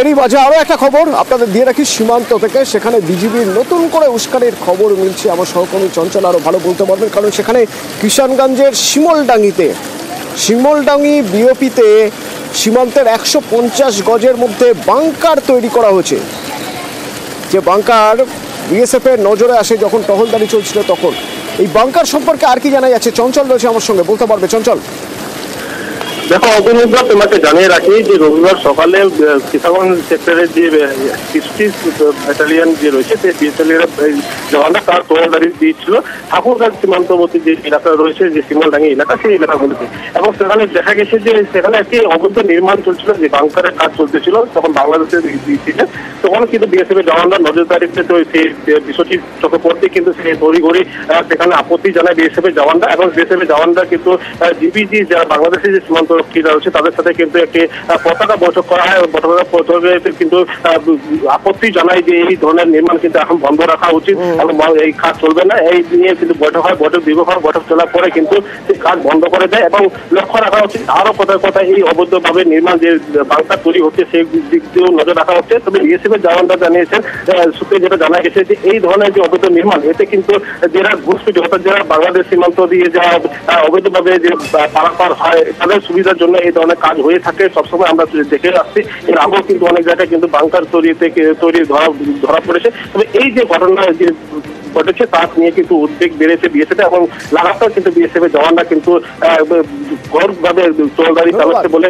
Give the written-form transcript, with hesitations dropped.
এরই মাঝে আরো একটা খবর আপনাদের দিয়ে রাখি সীমান্ত থেকে। সেখানে বিজিবির নতুন করে উস্কানির খবর মিলছে। আমার সহকর্মী চঞ্চল আরো ভালো বলতে পারবেন, কারণ সেখানে কিষানগঞ্জের শিমলডাঙ্গি বিওপিতে সীমান্তের 150 গজের মধ্যে বাংকার তৈরি করা হয়েছে। যে বাংকার বিএসএফ এর নজরে আসে যখন টহলদারি চলছিল তখন। এই বাংকার সম্পর্কে আর কি জানা যাচ্ছে? চঞ্চল রয়েছে আমার সঙ্গে, বলতে পারবে চঞ্চল? দেখো অভিনন্দন, তোমাকে জানিয়ে রাখি যে রবিবার সকালে কিষানগঞ্জ সেক্টরের যে 60 ব্যাটালিয়ন যে রয়েছে সেই ব্যাটালিয়নের জওয়ানরা তার টহলদারি দিয়েছিল ঠাকুরগাঁও সীমান্তবর্তী যে এলাকা রয়েছে, যে শিমলডাঙ্গি এলাকা, সেই এলাকাগুলিতে। এবং সেখানে দেখা গেছে যে সেখানে একটি অবৈধ নির্মাণ চলছিল, যে বাংকারের কাজ চলতেছিল। তখন বাংলাদেশের দিয়েছিলেন তখন কিন্তু বিএসএফ এর জওয়ানরা নজরদারিতে তো সেই বিষয়টি চোখে পড়তে কিন্তু সেই তড়িঘড়ি সেখানে আপত্তি জানায় বিএসএফ এর জওয়ানরা। এবং বিএসএফ এর জওয়ানরা কিন্তু জিবিজি যারা বাংলাদেশের যে সীমান্ত রক্ষীরা রয়েছে তাদের সাথে কিন্তু একটি পতাকা বৈঠক করা হয়। পতাকা বৈঠকে কিন্তু আপত্তি জানায় যে এই ধরনের নির্মাণ কিন্তু এখন বন্ধ রাখা উচিত এবং এই কাজ চলবে না। এই নিয়ে কিন্তু বৈঠক হয়। দীর্ঘক্ষণ বৈঠক চলার পরে কিন্তু সেই কাজ বন্ধ করে দেয় এবং লক্ষ্য রাখা উচিত আরো কথা এই অবৈধভাবে নির্মাণ যে বাংকার তৈরি হচ্ছে সেই দিক দিয়েও নজর রাখা হচ্ছে। তবে বিএসএফ এর জওয়ানরা জানিয়েছেন, সূত্রে যেটা জানা গেছে, যে এই ধরনের যে অবৈধ নির্মাণ এতে কিন্তু যারা ঘুষপেটি অর্থাৎ যারা বাংলাদেশ সীমান্ত দিয়ে যারা অবৈধভাবে যে পারাপার হয় তাদের সুবিধার জন্য এই ধরনের কাজ হয়ে থাকে। সবসময় আমরা দেখে আসছি, এর আগেও কিন্তু অনেক জায়গায় কিন্তু বাংকার তৈরি ধরা পড়েছে। তবে এই যে ঘটনা যে ঘটেছে তা নিয়ে কিন্তু উদ্বেগ বেড়েছে বিএসএফ এবং লাগাতার কিন্তু বিএসএফ এর জওয়ানরা কিন্তু গড়ভাবে টহলদারি চালাচ্ছে বলে।